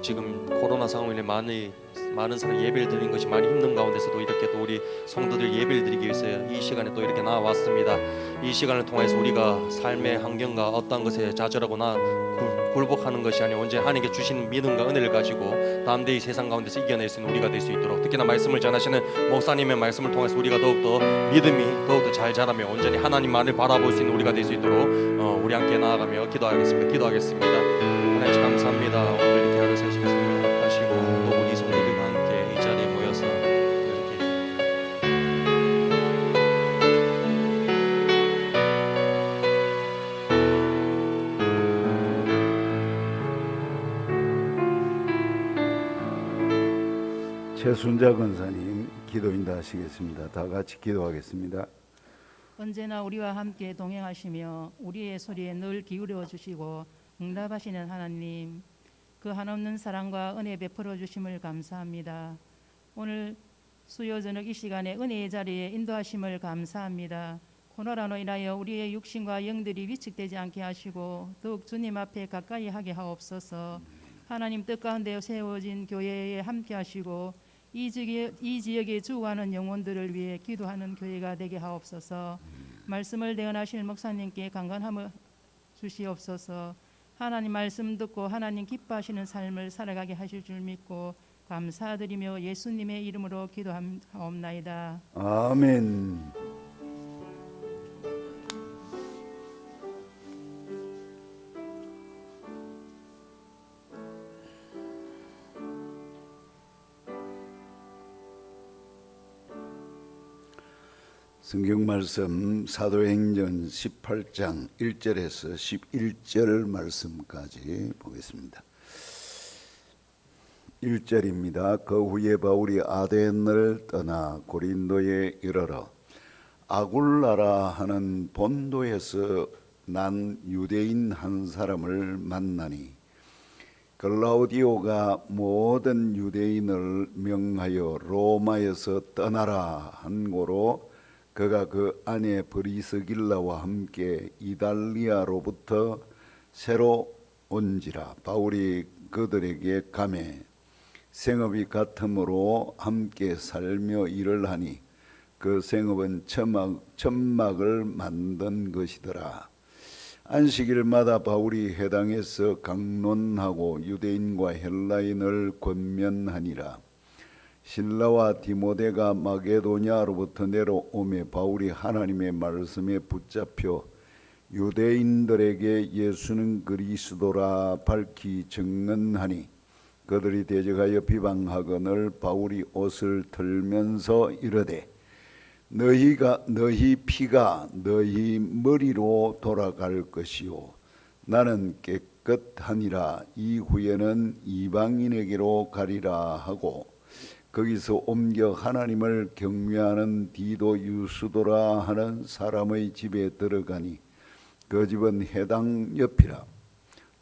지금 코로나 상황으로 많은 사람 예배를 드리는 것이 많이 힘든 가운데서도 이렇게 또 우리 성도들 예배를 드리기 위해서 이 시간에 또 이렇게 나와왔습니다. 이 시간을 통해서 우리가 삶의 환경과 어떤 것에 좌절하거나 굴복하는 것이 아니라 언제 하나님께 주신 믿음과 은혜를 가지고 담대히 이 세상 가운데서 이겨낼 수 있는 우리가 될 수 있도록, 특히나 말씀을 전하시는 목사님의 말씀을 통해서 우리가 더욱더 믿음이 더욱더 잘 자라며 온전히 하나님만을 바라볼 수 있는 우리가 될 수 있도록 우리 함께 나아가며 기도하겠습니다. 하나님 감사합니다. 오늘 이렇게 하루 새시고 성령을 하시고 또 우리 성도들과 함께 이 자리에 모여서 이렇게 최순자 권사님 기도 인도하시겠습니다. 다 같이 기도하겠습니다. 언제나 우리와 함께 동행하시며 우리의 소리에 늘 기울여 주시고 응답하시는 하나님, 그 한없는 사랑과 은혜 베풀어 주심을 감사합니다. 오늘 수요 저녁 이 시간에 은혜의 자리에 인도하심을 감사합니다. 코로나로 인하여 우리의 육신과 영들이 위축되지 않게 하시고 더욱 주님 앞에 가까이 하게 하옵소서. 하나님 뜻 가운데 세워진 교회에 함께 하시고 이 지역에 죽어가는 영혼들을 위해 기도하는 교회가 되게 하옵소서. 말씀을 대언하실 목사님께 강건함을 주시옵소서. 하나님 말씀 듣고 하나님 기뻐하시는 삶을 살아가게 하실 줄 믿고 감사드리며 예수님의 이름으로 기도하옵나이다. 아멘. 성경 말씀 사도행전 18장 1절에서 11절 말씀까지 보겠습니다. 1절입니다. 그 후에 바울이 아덴을 떠나 고린도에 이르러 아굴라라 하는 본도에서 난 유대인 한 사람을 만나니 글라우디오가 모든 유대인을 명하여 로마에서 떠나라 한 고로 그가 그 아내 브리스길라와 함께 이달리아로부터 새로 온지라. 바울이 그들에게 가매 생업이 같으므로 함께 살며 일을 하니 그 생업은 천막을 만든 것이더라. 안식일마다 바울이 회당에서 강론하고 유대인과 헬라인을 권면하니라. 실라와 디모데가 마게도냐로부터 내려오매 바울이 하나님의 말씀에 붙잡혀 유대인들에게 예수는 그리스도라 밝히 증언하니 그들이 대적하여 비방하거늘 바울이 옷을 털면서 이르되 너희 피가 너희 머리로 돌아갈 것이요 나는 깨끗하니라. 이후에는 이방인에게로 가리라 하고 거기서 옮겨 하나님을 경외하는 디도 유스도라 하는 사람의 집에 들어가니 그 집은 해당 옆이라.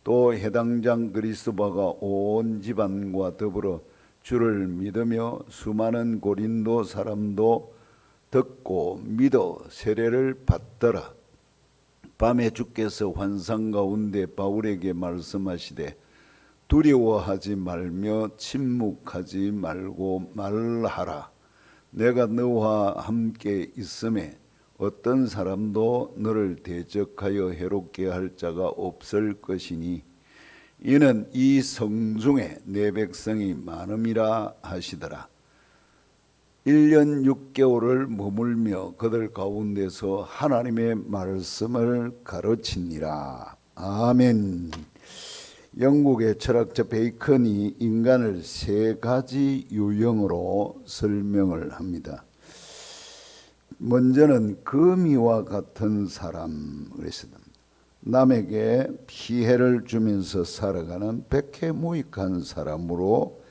또 해당장 그리스도바가 온 집안과 더불어 주를 믿으며 수많은 고린도 사람도 듣고 믿어 세례를 받더라. 밤에 주께서 환상 가운데 바울에게 말씀하시되 두려워하지 말며 침묵하지 말고 말하라. 내가 너와 함께 있음에 어떤 사람도 너를 대적하여 해롭게 할 자가 없을 것이니 이는 이 성중에 내 백성이 많음이라 하시더라. 1년 6개월을 머물며 그들 가운데서 하나님의 말씀을 가르치니라. 아멘. 영국의 철학자 베이컨이 인간을 세 가지 유형으로 설명을 합니다. 먼저는 거미와 같은 사람 그랬습니다. 남에게 피해를 주면서 살아가는 백해무익한 사람으로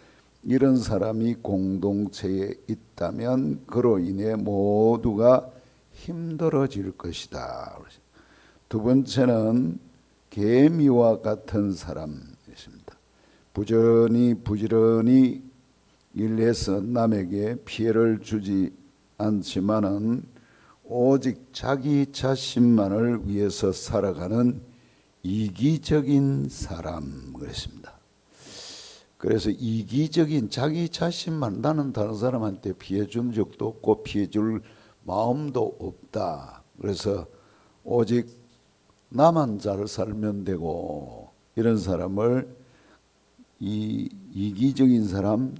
이런 사람이 공동체에 있다면 그로 인해 모두가 힘들어질 것이다. 두 번째는 개미와 같은 사람이십니다. 부지런히 일해서 남에게 피해를 주지 않지만은 오직 자기 자신만을 위해서 살아가는 이기적인 사람 그랬습니다. 그래서 이기적인 자기 자신만, 나는 다른 사람한테 피해 준 적도 없고 피해 줄 마음도 없다. 그래서 오직 나만 잘 살면 되고, 이런 사람을 이기적인 사람,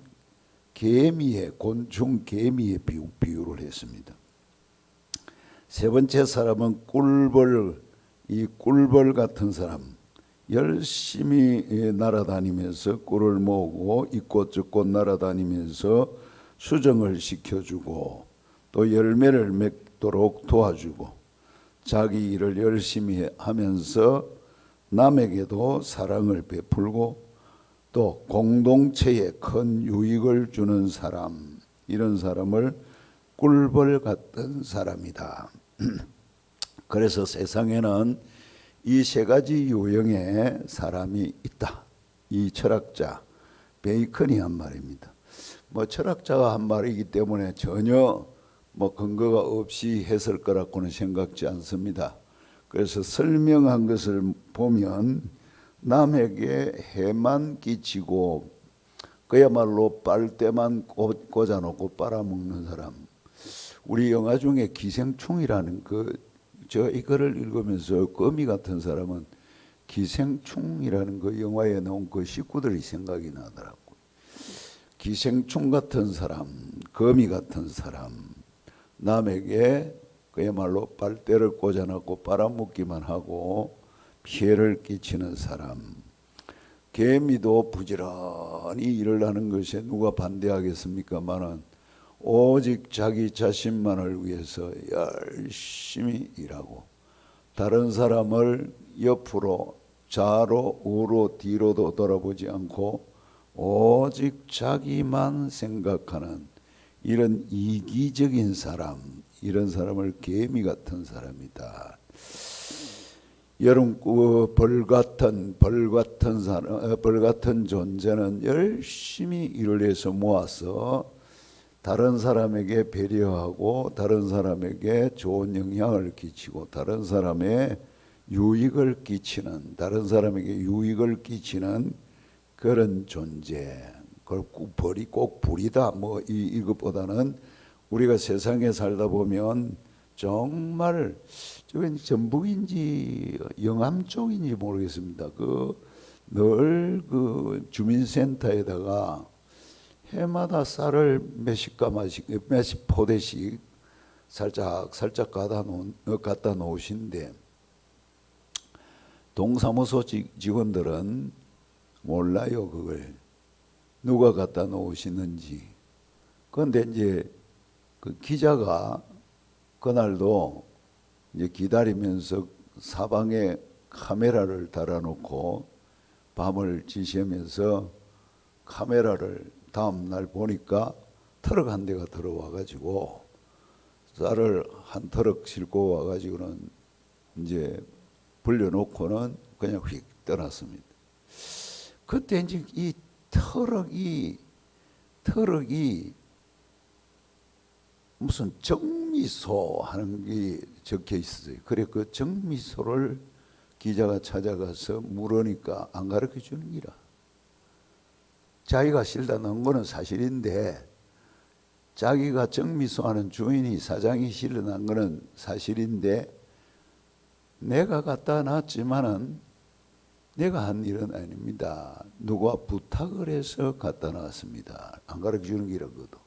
개미의, 곤충 개미의 비유를 했습니다. 세 번째 사람은 꿀벌, 이 꿀벌 같은 사람, 열심히 날아다니면서 꿀을 모으고 이곳 저곳 날아다니면서 수정을 시켜주고 또 열매를 맺도록 도와주고 자기 일을 열심히 하면서 남에게도 사랑을 베풀고 또 공동체에 큰 유익을 주는 사람, 이런 사람을 꿀벌 같은 사람이다. 그래서 세상에는 이 세 가지 유형의 사람이 있다. 이 철학자 베이컨이 한 말입니다. 뭐 철학자가 한 말이기 때문에 전혀 뭐 근거가 없이 했을 거라고는 생각지 않습니다. 그래서 설명한 것을 보면 남에게 해만 끼치고 그야말로 빨대만 꽂아놓고 빨아먹는 사람. 우리 영화 중에 기생충이라는 저 이거를 읽으면서 거미 같은 사람은 기생충이라는 그 영화에 나온 그 식구들이 생각이 나더라고요. 기생충 같은 사람, 거미 같은 사람, 남에게 그야말로 빨대를 꽂아놓고 빨아먹기만 하고 피해를 끼치는 사람. 개미도 부지런히 일을 하는 것에 누가 반대하겠습니까마는 오직 자기 자신만을 위해서 열심히 일하고 다른 사람을 옆으로 좌로 우로 뒤로도 돌아보지 않고 오직 자기만 생각하는 이런 이기적인 사람, 이런 사람을 개미 같은 사람이다. 여러분, 벌 같은 존재는 열심히 일을 해서 모아서 다른 사람에게 배려하고 다른 사람에게 좋은 영향을 끼치고 다른 사람의 유익을 끼치는, 다른 사람에게 유익을 끼치는 그런 존재. 벌이 꼭 불이다 뭐 이것보다는 우리가 세상에 살다 보면 정말 저건 전북인지 영암 쪽인지 모르겠습니다. 늘 주민센터에다가 해마다 쌀을 몇십 포대씩 살짝 갖다 놓으신데 동사무소 직원들은 몰라요. 그걸 누가 갖다 놓으시는지. 그런데 이제 그 기자가 그날도 이제 기다리면서 사방에 카메라를 달아놓고 밤을 지새면서 카메라를 다음 날 보니까 트럭 한 대가 들어와 가지고 쌀을 한 트럭 싣고 와 가지고는 이제 불려놓고는 그냥 휙 떠났습니다. 그때 이제 이 트럭이 무슨 정미소 하는 게 적혀 있었어요. 그래 그 정미소를 기자가 찾아가서 물으니까 안 가르쳐 주는 기라. 자기가 실다 넣은 거는 사실인데 자기가 정미소하는 주인이 사장이 실어 놓은 거는 사실인데 내가 갖다 놨지만은 내가 한 일은 아닙니다. 누가 부탁을 해서 갖다 놨습니다. 안 가르쳐 주는 기라 그것도.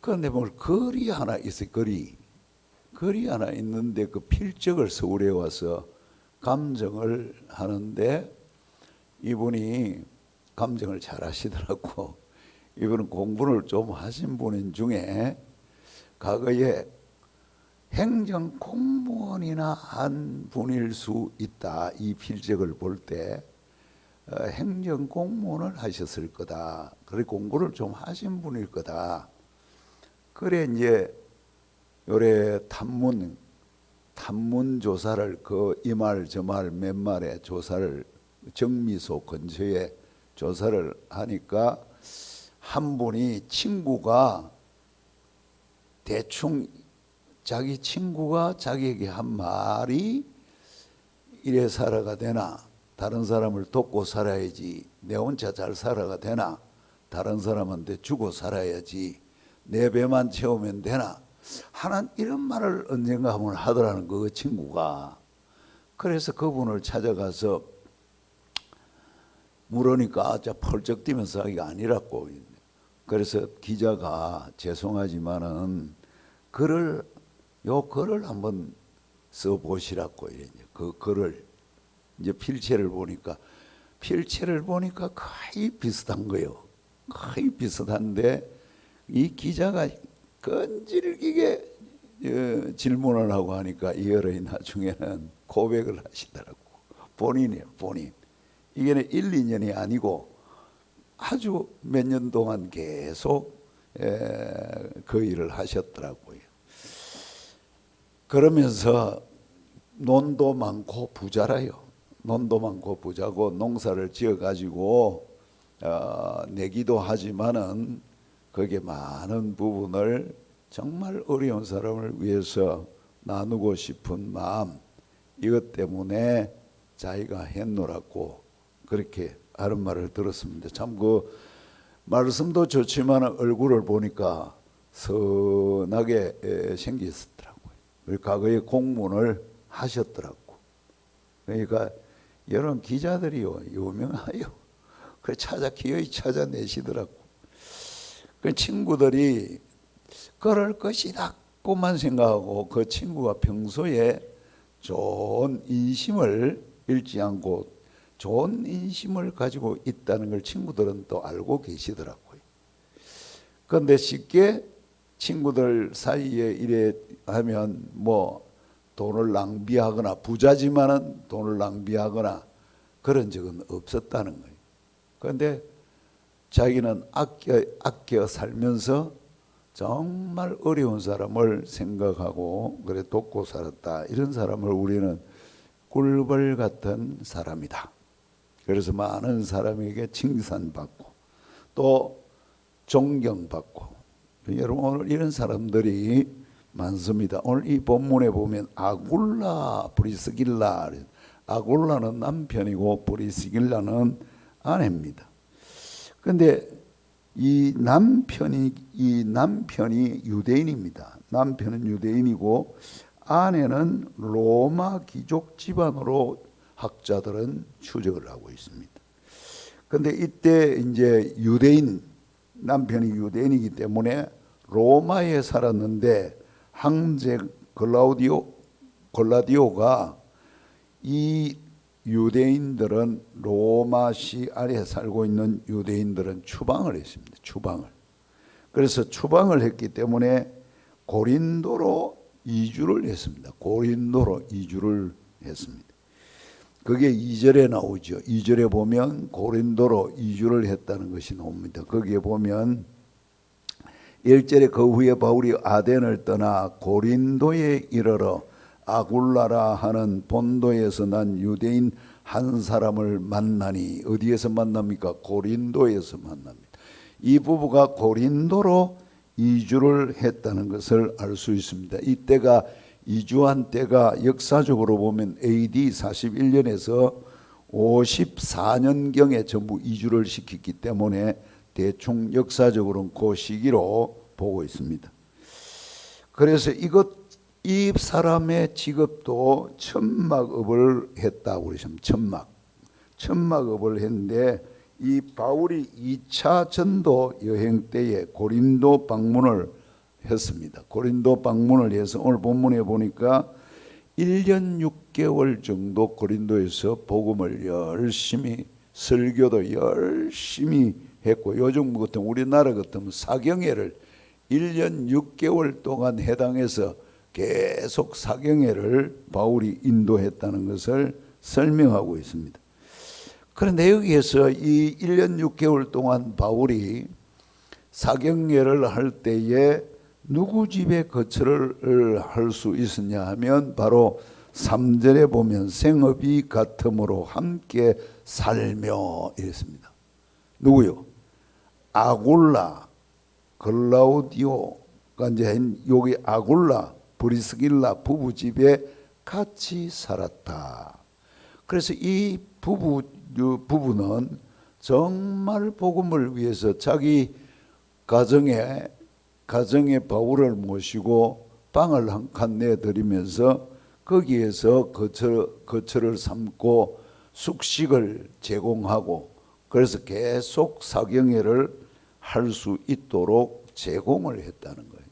그런데 뭘 거리 하나 있어요. 거리 하나 있는데 그 필적을 서울에 와서 감정을 하는데 이분이 감정을 잘 하시더라고. 이분은 공부를 좀 하신 분 중에 과거에 행정 공무원이나 한 분일 수 있다. 이 필적을 볼 때 행정 공무원을 하셨을 거다. 그래 공부를 좀 하신 분일 거다. 그래 이제 요래 탐문 조사를 이 말 저 말 몇 말에 조사를 정미소 근처에 조사를 하니까 한 분이 친구가 대충 자기 친구가 자기에게 한 말이 이래 살아가 되나 다른 사람을 돕고 살아야지 내 혼자 잘 살아가 되나? 다른 사람한테 주고 살아야지 내 배만 채우면 되나? 하는 이런 말을 언젠가 한번 하더라는 그 친구가. 그래서 그분을 찾아가서 물으니까 펄쩍 뛰면서 하기가 아니라고. 그래서 기자가 죄송하지만은 요 글을 한번 써보시라고. 그 글을 이제 필체를 보니까 거의 비슷한 거예요. 거의 비슷한데 이 기자가 끈질기게 질문을 하고 하니까 이 어른이 나중에는 고백을 하시더라고. 본인이에요, 본인. 이게 1, 2년이 아니고 아주 몇 년 동안 계속 그 일을 하셨더라고요. 그러면서 논도 많고 부자라요. 논도 많고 부자고 농사를 지어가지고 내기도 하지만은 거기에 많은 부분을 정말 어려운 사람을 위해서 나누고 싶은 마음, 이것 때문에 자기가 했노라고 그렇게 하는 말을 들었습니다. 참 그 말씀도 좋지만 얼굴을 보니까 선하게 생겼더라고요. 과거에 공문을 하셨더라고. 그러니까 여러 기자들이요 유명해요. 그 기어이 찾아내시더라고. 그 친구들이 그럴 것이다고만 생각하고 그 친구가 평소에 좋은 인심을 잃지 않고 좋은 인심을 가지고 있다는 걸 친구들은 또 알고 계시더라고요. 그런데 쉽게 친구들 사이에 이래 하면 뭐 돈을 낭비하거나 부자지만은 돈을 낭비하거나 그런 적은 없었다는 거예요. 그런데 자기는 아껴 살면서 정말 어려운 사람을 생각하고 그래 돕고 살았다. 이런 사람을 우리는 꿀벌 같은 사람이다. 그래서 많은 사람에게 칭찬받고 또 존경받고, 여러분 오늘 이런 사람들이 많습니다. 오늘 이 본문에 보면 아굴라 브리스길라, 아굴라는 남편이고 브리스길라는 아내입니다. 그런데 이 남편이 유대인입니다. 남편은 유대인이고 아내는 로마 귀족 집안으로 학자들은 추적을 하고 있습니다. 그런데 이때 이제 남편이 유대인이기 때문에 로마에 살았는데 황제 글라디오가 이 유대인들은 로마시 아래에 살고 있는 유대인들은 추방을 했습니다. 그래서 추방을 했기 때문에 고린도로 이주를 했습니다. 그게 2절에 나오죠. 2절에 보면 고린도로 이주를 했다는 것이 나옵니다. 거기에 보면 1절에 그 후에 바울이 아덴을 떠나 고린도에 이르러 아굴라라 하는 본도에서 난 유대인 한 사람을 만나니, 어디에서 만납니까? 고린도에서 만납니다. 이 부부가 고린도로 이주를 했다는 것을 알 수 있습니다. 이때가 이주한 때가 역사적으로 보면 AD 41년에서 54년경에 전부 이주를 시켰기 때문에 대충 역사적으로는 그 시기로 보고 있습니다. 그래서 이 사람의 직업도 천막업을 했다고 그러시면 천막업을 했는데, 이 바울이 2차 전도 여행 때에 고린도 방문을 했습니다. 고린도 방문을 해서 오늘 본문에 보니까 1년 6개월 정도 고린도에서 복음을 열심히, 설교도 열심히 했고, 요즘 같으면 우리나라 같으면 사경회를 1년 6개월 동안 해당해서 계속 사경회를 바울이 인도했다는 것을 설명하고 있습니다. 그런데 여기에서 이 1년 6개월 동안 바울이 사경회를 할 때에 누구 집에 거처를 할 수 있었냐 하면 바로 3절에 보면 생업이 같음으로 함께 살며 이랬습니다. 누구요? 아굴라, 글라우디오가 이제 여기 아굴라, 브리스길라 부부 집에 같이 살았다. 그래서 이 부부는 정말 복음을 위해서 자기 가정에 바울을 모시고 방을 한 칸 내드리면서 거기에서 거처를 삼고 숙식을 제공하고, 그래서 계속 사경회를 할 수 있도록 제공을 했다는 거예요.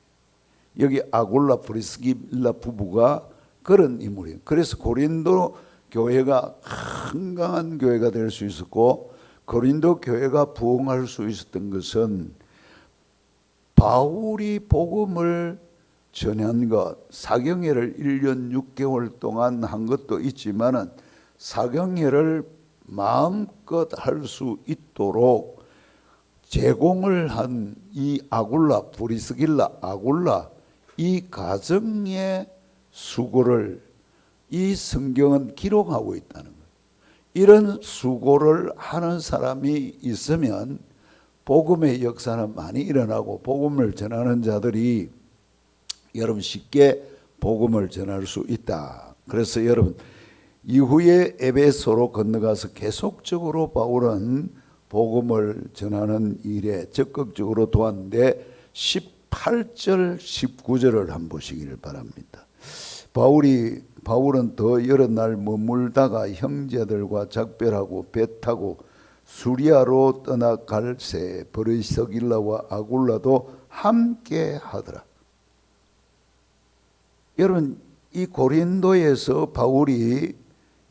여기 아굴라 브리스길라 부부가 그런 인물이에요. 그래서 고린도 교회가 건강한 교회가 될 수 있었고, 고린도 교회가 부흥할 수 있었던 것은 바울이 복음을 전한 것, 사경회를 1년 6개월 동안 한 것도 있지만은 사경회를 마음껏 할 수 있도록 제공을 한 이 아굴라, 브리스길라, 아굴라, 이 가정의 수고를 이 성경은 기록하고 있다는 거예요. 이런 수고를 하는 사람이 있으면 복음의 역사는 많이 일어나고, 복음을 전하는 자들이 여러분 쉽게 복음을 전할 수 있다. 그래서 여러분 이후에 에베소로 건너가서 계속적으로 바울은 복음을 전하는 일에 적극적으로 도왔는데 18절 19절을 한번 보시기를 바랍니다. 바울은 더 여러 날 머물다가 형제들과 작별하고 배 타고 수리아로 떠나갈 새 브리스길라와 아굴라도 함께 하더라. 여러분 이 고린도에서 바울이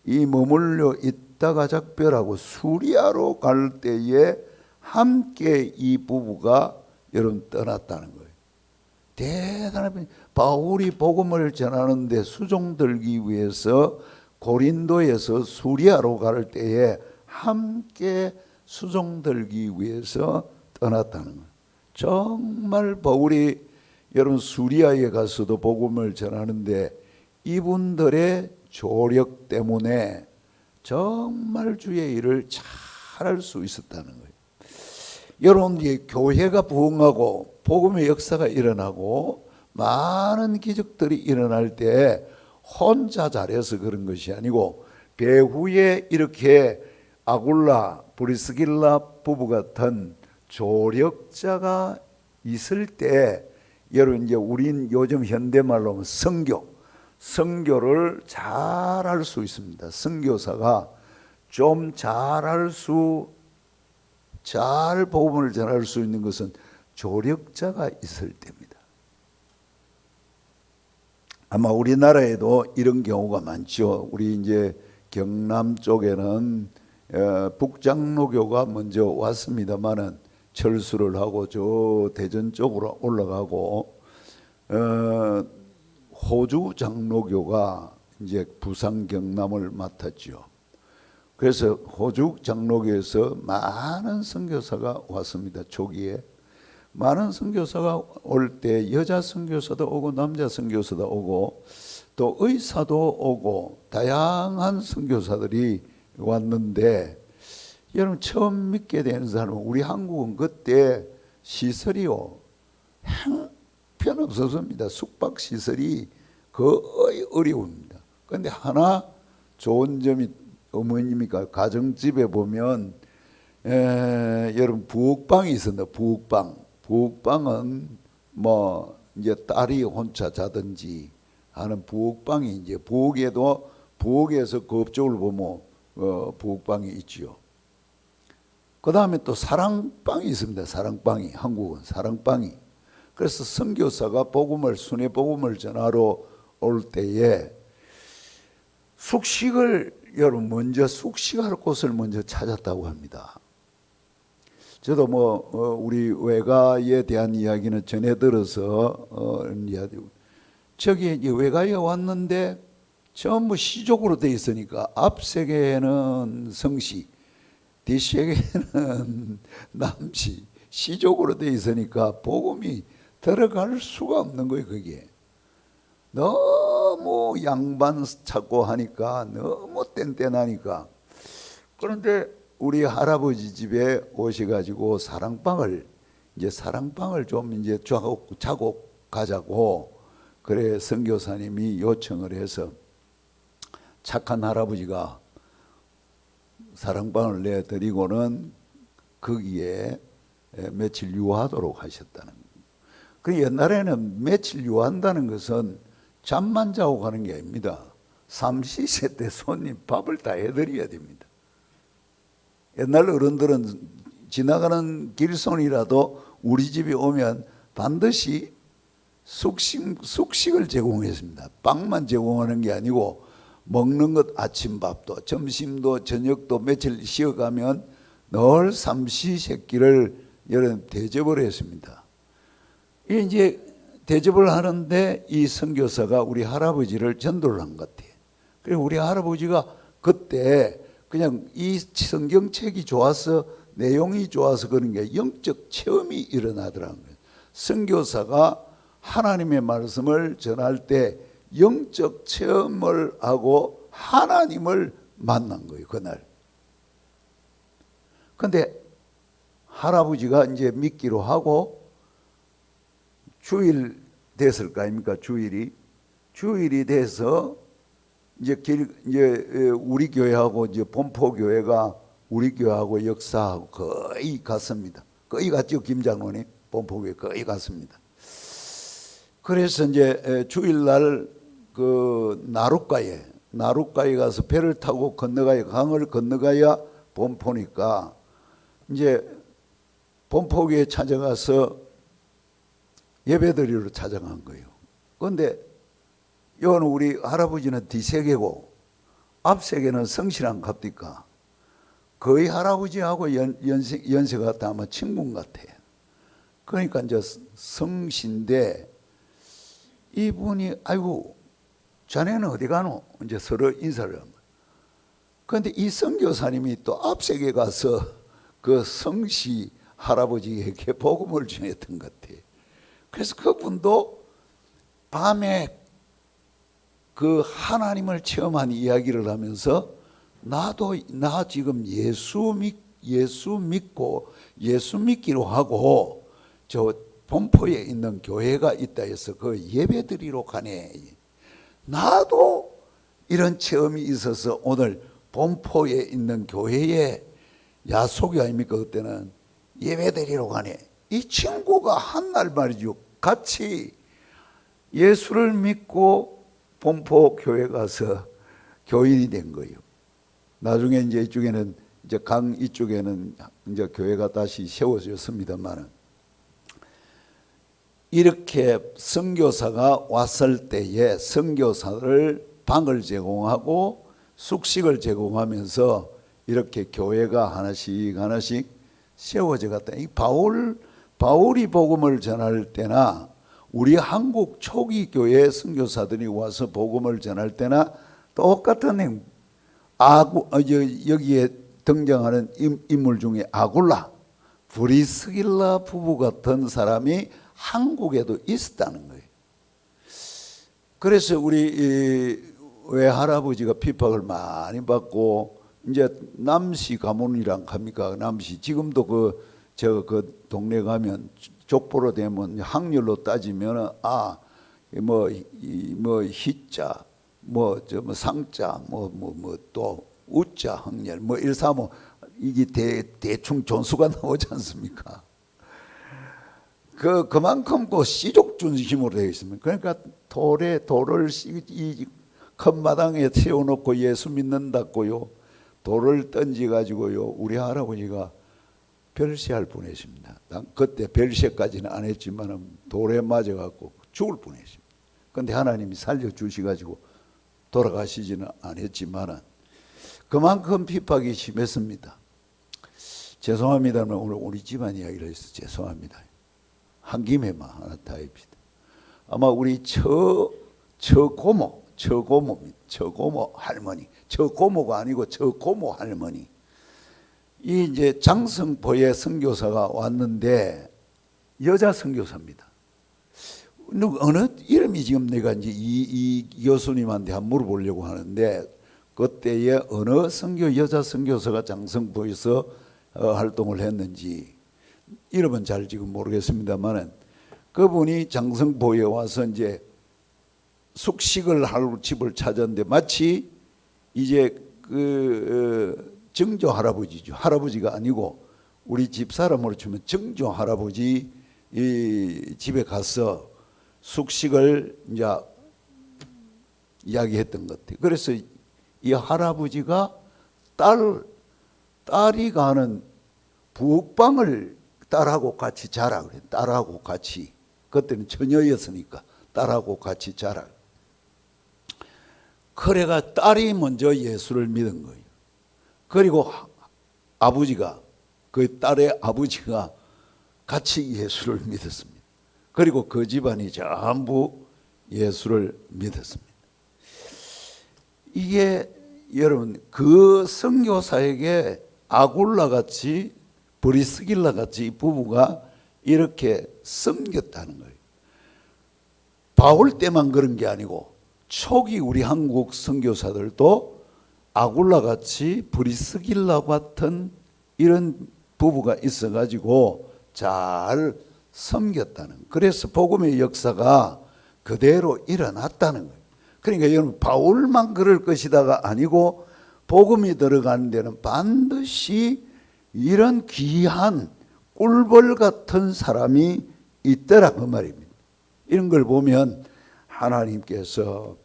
이 머물러 있다가 작별하고 수리아로 갈 때에 함께 이 부부가 여러분 떠났다는 거예요. 대단한, 바울이 복음을 전하는데 수종 들기 위해서 고린도에서 수리아로 갈 때에 함께 수종 들기 위해서 떠났다는 거예요. 정말 바울이 여러분 수리아에 가서도 복음을 전하는데 이분들의 조력 때문에 정말 주의 일을 잘할 수 있었다는 거예요. 여러분 교회가 부흥하고 복음의 역사가 일어나고 많은 기적들이 일어날 때 혼자 잘해서 그런 것이 아니고 배후에 이렇게 아굴라, 브리스길라 부부 같은 조력자가 있을 때 여러분 이제 우린 요즘 현대말로 하면 선교를 잘할 수 있습니다. 선교사가 좀 잘 복음을 전할 수 있는 것은 조력자가 있을 때입니다. 아마 우리나라에도 이런 경우가 많죠. 우리 이제 경남 쪽에는 북장로교가 먼저 왔습니다만은 철수를 하고 저 대전 쪽으로 올라가고 호주 장로교가 이제 부산 경남을 맡았죠. 그래서 호주 장로교에서 많은 선교사가 왔습니다. 초기에 많은 선교사가 올 때 여자 선교사도 오고 남자 선교사도 오고 또 의사도 오고 다양한 선교사들이 왔는데 여러분 처음 믿게 되는 사람은 우리 한국은 그때 시설이요 형편없었습니다. 숙박시설이 거의 어려웁니다. 그런데 하나 좋은 점이 어머님이 가정집에 보면 여러분 부엌방이 있습니다. 부엌방은 뭐 이제 딸이 혼자 자든지 하는 부엌방이 이제 부엌에서 그쪽을 보면 부엌방이 있지요. 그 다음에 또 사랑방이 있습니다. 사랑방이 한국은 사랑방이. 그래서 선교사가 순회 복음을 전하러 올 때에 여러분 먼저 숙식할 곳을 먼저 찾았다고 합니다. 저도 우리 외가에 대한 이야기는 전해 들어서 저기 외가에 왔는데 전부 시족으로 돼 있으니까 앞세계는 성씨, 뒷세계는 남씨, 시족으로 돼 있으니까 복음이 들어갈 수가 없는 거예요. 거기에 너무 양반 찾고 하니까 너무 뗀뗀하니까. 그런데 우리 할아버지 집에 오셔가지고 사랑방을 좀 이제 자고 가자고 그래 선교사님이 요청을 해서 착한 할아버지가 사랑방을 내드리고는 거기에 며칠 유하도록 하셨다는 거예요. 그 옛날에는 며칠 유한다는 것은 잠만 자고 가는 게 아닙니다. 삼시세 때 손님 밥을 다 해드려야 됩니다. 옛날 어른들은 지나가는 길손이라도 우리 집에 오면 반드시 숙식을 제공했습니다. 빵만 제공하는 게 아니고 먹는 것 아침밥도 점심도 저녁도 며칠 쉬어가면 늘 삼시세끼를 여름 대접을 했습니다. 이제 대접을 하는데 이 선교사가 우리 할아버지를 전도를 한 것 같아요. 그리고 우리 할아버지가 그때 그냥 이 성경책이 좋아서 내용이 좋아서 그런 게 영적 체험이 일어나더라는 거예요. 선교사가 하나님의 말씀을 전할 때 영적 체험을 하고 하나님을 만난 거예요, 그날. 근데 할아버지가 이제 믿기로 하고 주일 됐을 거 아닙니까? 주일이 돼서 이제 우리 교회하고 이제 본포교회가 우리 교회하고 역사하고 거의 같습니다. 거의 같죠, 김 장로님? 본포교회 거의 같습니다. 그래서 이제 주일날 그 나룻가에 가서 배를 타고 건너가야, 강을 건너가야 본포니까 이제 본포교회 찾아가서 예배드리러 찾아간 거예요. 그런데 이거는 우리 할아버지는 뒷세계고 앞세계는 성실한 갑니까? 거의 할아버지하고 연세가 다 아마 친구 같아요. 그러니까 이제 성신데 이분이 아이고 자네는 어디 가노? 이제 서로 인사를 한 거예요. 그런데 이 선교사님이 또 앞세계 가서 그 성시 할아버지에게 복음을 전했던 것 같아요. 그래서 그분도 밤에 그 하나님을 체험한 이야기를 하면서 나 지금 예수 믿고 예수 믿기로 하고 저 본포에 있는 교회가 있다 해서 그 예배드리러 가네. 나도 이런 체험이 있어서 오늘 본포에 있는 교회에 야속이 아닙니까? 그때는 예배드리러 가네. 이 친구가 한날 말이죠. 같이 예수를 믿고 본포 교회 가서 교인이 된 거예요. 나중에 이제 이쪽에는 이제 강 이쪽에는 이제 교회가 다시 세워졌습니다만은 이렇게 선교사가 왔을 때에 선교사를 방을 제공하고 숙식을 제공하면서 이렇게 교회가 하나씩 세워져 갔다. 이 바울이 복음을 전할 때나 우리 한국 초기 교회 선교사들이 와서 복음을 전할 때나 똑같은 행동. 여기에 등장하는 인물 중에 아굴라, 브리스길라 부부 같은 사람이 한국에도 있었다는 거예요. 그래서 우리 외할아버지가 핍박을 많이 받고 이제 남시 가문이랑 합니까? 남시 지금도 그 동네 가면 족보로 되면 학렬로 따지면 뭐 희자 뭐 상자 뭐 또 우자 학렬 뭐 일사모 이게 대충 존수가 나오지 않습니까? 그만큼 그 씨족 중심으로 되어 있습니다. 그러니까 돌을 이 컵마당에 세워놓고 예수 믿는다고요. 돌을 던지 가지고요. 우리 할아버지가 별세할 뻔했습니다. 그때 별세까지는 안 했지만 돌에 맞아 갖고 죽을 뻔했습니다. 그런데 하나님이 살려 주시가지고 돌아가시지는 않았지만 그만큼 핍박이 심했습니다. 죄송합니다만 오늘 우리 집안 이야기를 해서 죄송합니다. 한 김에만 하나 다 합시다. 아마 우리 처고모 할머니, 처고모가 아니고 처고모 할머니. 이 이제 장성포에 선교사가 왔는데 여자 선교사입니다. 어느 이름이 지금 내가 이제 이 교수님한테 한번 물어보려고 하는데 그때에 어느 여자 선교사가 장성포에서 활동을 했는지 이름은 잘 지금 모르겠습니다만은 그분이 장성포에 와서 이제 숙식을 할 집을 찾았는데 마치 이제 정조 할아버지죠. 할아버지가 아니고 우리 집 사람으로 치면 정조 할아버지 이 집에 가서 숙식을 이제 이야기했던 것 같아요. 그래서 이 할아버지가 딸이 가는 부엌방을 딸하고 같이 자라 그래. 딸하고 같이. 그때는 처녀였으니까 딸하고 같이 자라. 그래가 딸이 먼저 예수를 믿은 거예요. 그리고 아버지가 그 딸의 아버지가 같이 예수를 믿었습니다. 그리고 그 집안이 전부 예수를 믿었습니다. 이게 여러분 그 선교사에게 아굴라 같이 브리스길라 같이 부부가 이렇게 섬겼다는 거예요. 바울 때만 그런 게 아니고 초기 우리 한국 선교사들도 아굴라 같이 브리스길라 같은 이런 부부가 있어가지고 잘 섬겼다는. 그래서 복음의 역사가 그대로 일어났다는 거예요. 그러니까 여러분 바울만 그럴 것이다가 아니고 복음이 들어가는 데는 반드시 이런 귀한 꿀벌 같은 사람이 있더라 그 말입니다. 이런 걸 보면 하나님께서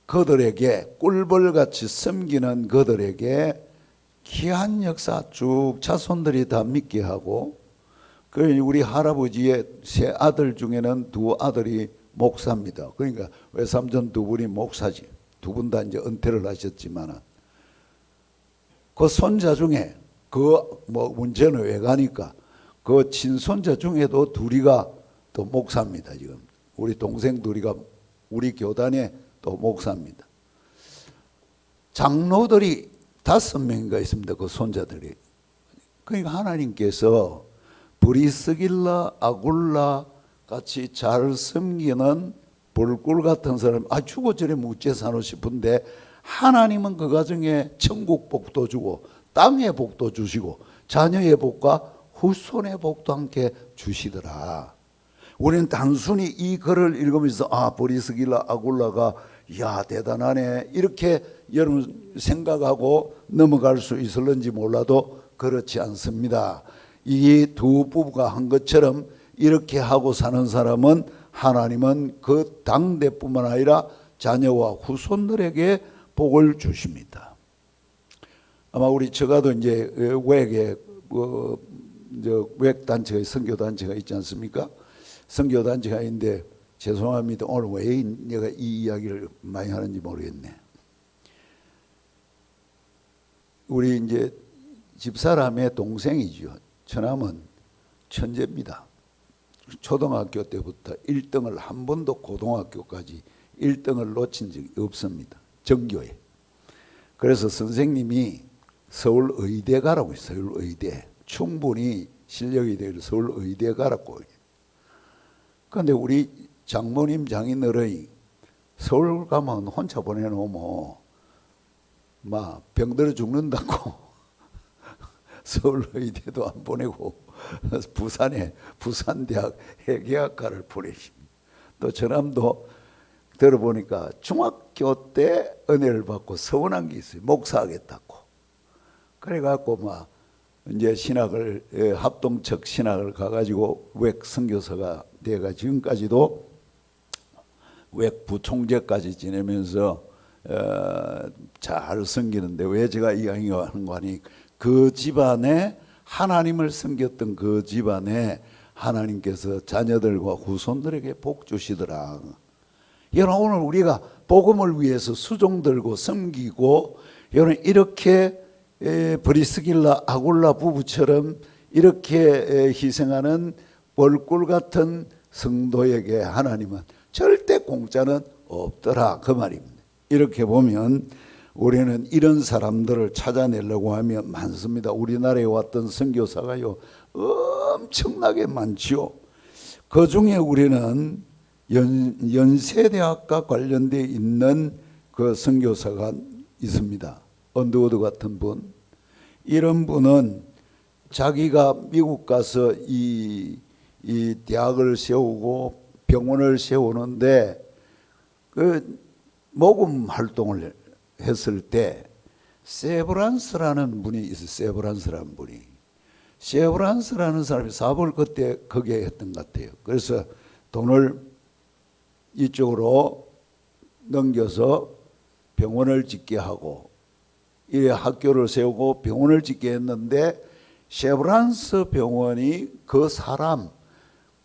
그들에게 꿀벌같이 섬기는 그들에게 귀한 역사 쭉 자손들이 다 믿게 하고 우리 할아버지의 세 아들 중에는 두 아들이 목사입니다. 그러니까 외삼촌 두 분이 목사지. 두 분 다 이제 은퇴를 하셨지만은 그 손자 중에 문제는 왜 가니까 그 친손자 중에도 둘이가 또 목사입니다. 지금 우리 동생 둘이가 우리 교단에 또 목사입니다. 장로들이 5명인가 있습니다. 그 손자들이. 그러니까 하나님께서 브리스길라 아굴라 같이 잘 섬기는 벌꿀 같은 사람, 죽어 저래 무죄 사노 싶은데 하나님은 그 가정에 천국 복도 주고 땅의 복도 주시고 자녀의 복과 후손의 복도 함께 주시더라. 우리는 단순히 이 글을 읽으면서 브리스길라 아굴라가 야 대단하네 이렇게 여러분 생각하고 넘어갈 수 있을는지 몰라도 그렇지 않습니다. 이 두 부부가 한 것처럼 이렇게 하고 사는 사람은 하나님은 그 당대뿐만 아니라 자녀와 후손들에게 복을 주십니다. 아마 우리 저가도 이제 외국에 외국 단체가 선교 단체가 있지 않습니까? 선교 단체가 있는데 죄송합니다. 오늘 왜 내가 이 이야기를 많이 하는지 모르겠네. 우리 이제 집사람의 동생이죠. 처남은 천재입니다. 초등학교 때부터 1등을 한 번도 고등학교까지 1등을 놓친 적이 없습니다. 전교에. 그래서 선생님이 서울의대 가라고 했어요. 서울의대. 충분히 실력이 되어 서울의대 가라고. 그런데 우리 장모님 장인어른이 서울 가면 혼자 보내놓으면 막 병들어 죽는다고 서울의대도 안 보내고 부산대학 회계학과를 보내십니다. 또 저남도 들어보니까 중학교 때 은혜를 받고 서운한 게 있어요. 목사하겠다고. 그래갖고 막 이제 신학을 합동적 신학을 가가지고 외국 선교사가 내가 지금까지도 외국 부총재까지 지내면서 잘 섬기는데 왜 제가 이야기하는 거 아니? 그 집안에 하나님을 섬겼던 그 집안에 하나님께서 자녀들과 후손들에게 복 주시더라. 여러분 오늘 우리가 복음을 위해서 수종 들고 섬기고 여러분 이렇게 브리스길라 아굴라 부부처럼 이렇게 희생하는 벌꿀 같은 성도에게 하나님은 절대 공짜는 없더라 그 말입니다. 이렇게 보면 우리는 이런 사람들을 찾아내려고 하면 많습니다. 우리나라에 왔던 선교사가요 엄청나게 많지요. 그 중에 우리는 연세대학과 관련되어 있는 그 선교사가 있습니다. 언더우드 같은 분. 이런 분은 자기가 미국 가서 이 대학을 세우고 병원을 세우는데 그 모금 활동을 했을 때 세브란스라는 분이 있어요. 세브란스라는 분이. 세브란스라는 사람이 사업을 그때 거기에 했던 것 같아요. 그래서 돈을 이쪽으로 넘겨서 병원을 짓게 하고 이래 학교를 세우고 병원을 짓게 했는데 세브란스 병원이 그 사람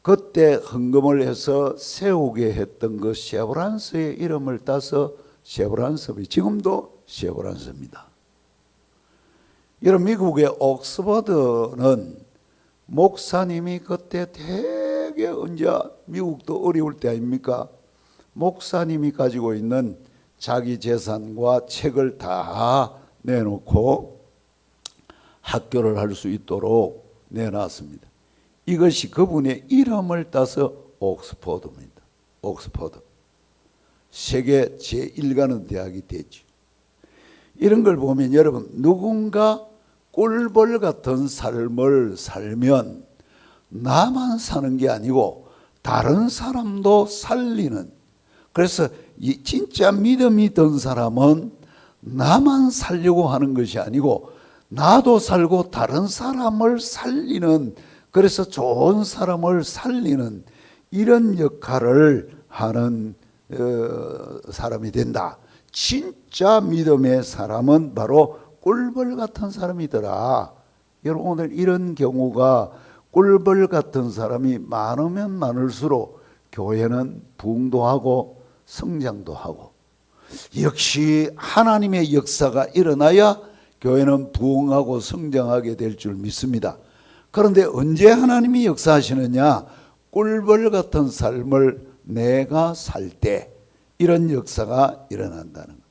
그때 헌금을 해서 세우게 했던 그 세브란스의 이름을 따서 세브란스비 지금도 세브란스입니다. 여러분 미국의 옥스퍼드는 목사님이 그때 되게 언제 미국도 어려울 때 아닙니까? 목사님이 가지고 있는 자기 재산과 책을 다 내놓고 학교를 할 수 있도록 내놨습니다. 이것이 그분의 이름을 따서 옥스퍼드입니다. 옥스퍼드. 세계 제1가는 대학이 됐죠. 이런 걸 보면 여러분 누군가 꿀벌 같은 삶을 살면 나만 사는 게 아니고 다른 사람도 살리는, 그래서 이 진짜 믿음이 든 사람은 나만 살려고 하는 것이 아니고 나도 살고 다른 사람을 살리는, 그래서 좋은 사람을 살리는 이런 역할을 하는 사람이 된다. 진짜 믿음의 사람은 바로 꿀벌 같은 사람이더라. 여러분 오늘 이런 경우가 꿀벌 같은 사람이 많으면 많을수록 교회는 부흥도 하고 성장도 하고, 역시 하나님의 역사가 일어나야 교회는 부흥하고 성장하게 될 줄 믿습니다. 그런데 언제 하나님이 역사하시느냐? 꿀벌 같은 삶을 내가 살 때 이런 역사가 일어난다는 거예요.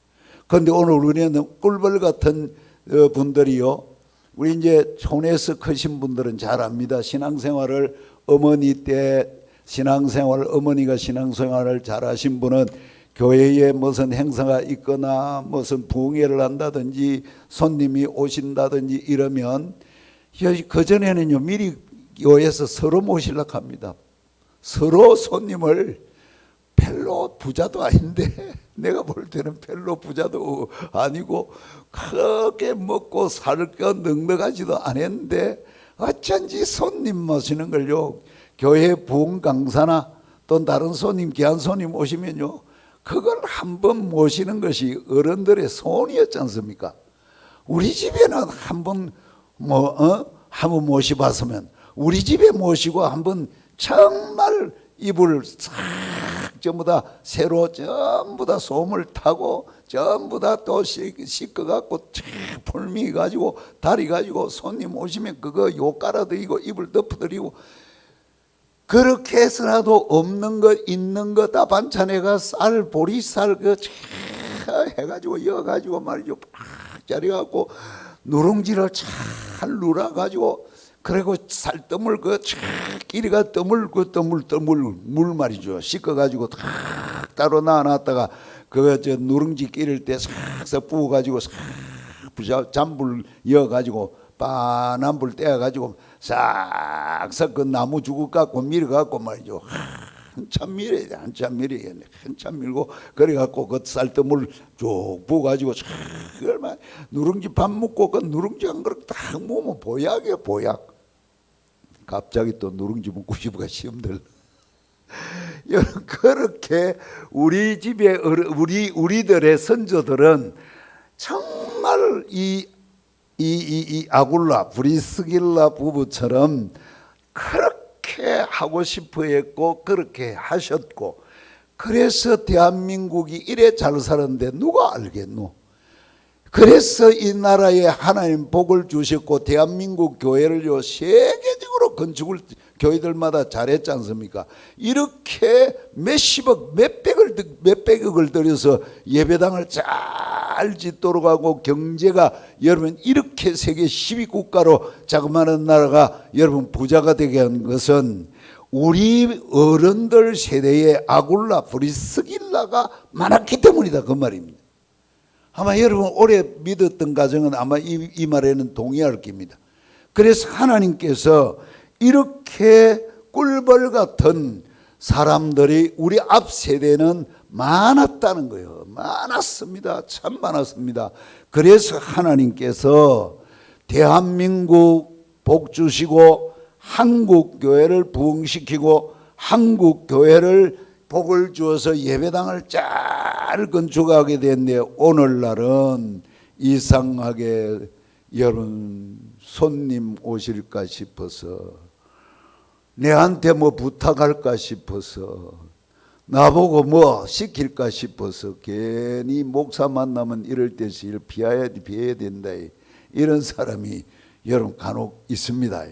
그런데 오늘 우리는 꿀벌 같은 분들이요, 우리 이제 촌에서 크신 분들은 잘 압니다. 신앙생활을 어머니 때 신앙생활, 어머니가 신앙생활을 잘 하신 분은 교회에 무슨 행사가 있거나 무슨 부흥회를 한다든지 손님이 오신다든지 이러면 그전에는요 미리 교회에서 서로 모시려고 합니다. 서로 손님을, 별로 부자도 아닌데 내가 볼 때는 별로 부자도 아니고 크게 먹고 살 거 넉넉하지도 않았는데 어쩐지 손님 모시는 걸요, 교회 부흥 강사나 또 다른 손님, 귀한 손님 오시면요 그걸 한번 모시는 것이 어른들의 소원이었지 않습니까? 우리 집에는 한번 한번 모셔봤으면 우리 집에 모시고 한번 정말 이불 싹 전부 다 새로 전부 다 솜을 타고 전부 다 또 씻어갖고 풀미 가지고 다리 가지고 손님 오시면 그거 요 깔아드리고 이불 덮어드리고, 그렇게 해서라도 없는 것 있는 거 다 반찬해가 쌀 보리쌀 그 해가지고 이어가지고 말이죠 팍 자려갖고 누룽지를 잘 눌어가지고 그리고 살뜨물 그 끼리가 떠물 물 말이죠 씻어가지고 탁 따로 놔놨다가 그 저 누룽지 끼릴 때 싹싹 부어가지고 싹 잔불 이어가지고 빤한 불 떼어가지고 싹싹 그 나무 주걱 갖고 밀어갖고 말이죠 한참 밀어야 돼. 한참 밀어야 돼. 한참 밀고 그래갖고 그 쌀뜨물 쭉 부어가지고 얼마 누룽지 밥 먹고 그 누룽지 한 그릇 딱 먹으면 보약이에요. 보약. 갑자기 또 누룽지 먹고 싶어가 시험들. 여러분 그렇게 우리 집에 우리들의 선조들은 정말 이 아굴라 브리스길라 부부처럼 그렇게 하고 싶어 했고 그렇게 하셨고, 그래서 대한민국이 이래 잘 살았는데 누가 알겠노? 그래서 이 나라에 하나님 복을 주셨고 대한민국 교회를요 세계적으로 건축을 교회들마다 잘했지 않습니까? 이렇게 몇십억 몇백억을 들여서 예배당을 잘 짓도록 하고 경제가 여러분 이렇게 세계 10위국가로 자그마한 나라가 여러분 부자가 되게 한 것은 우리 어른들 세대에 아굴라 브리스길라가 많았기 때문이다 그 말입니다. 아마 여러분 오래 믿었던 가정은 아마 이 말에는 동의할 겁니다. 그래서 하나님께서 이렇게 꿀벌 같은 사람들이 우리 앞 세대는 많았다는 거예요. 많았습니다. 참 많았습니다. 그래서 하나님께서 대한민국 복 주시고 한국 교회를 부흥시키고 한국 교회를 복을 주어서 예배당을 잘 건축하게 됐는데 오늘날은 이상하게 여러분 손님 오실까 싶어서 내한테 뭐 부탁할까 싶어서 나보고 뭐 시킬까 싶어서 괜히 목사 만나면 이럴 때서 일 피해야 된다 이런 사람이 여러분 간혹 있습니다.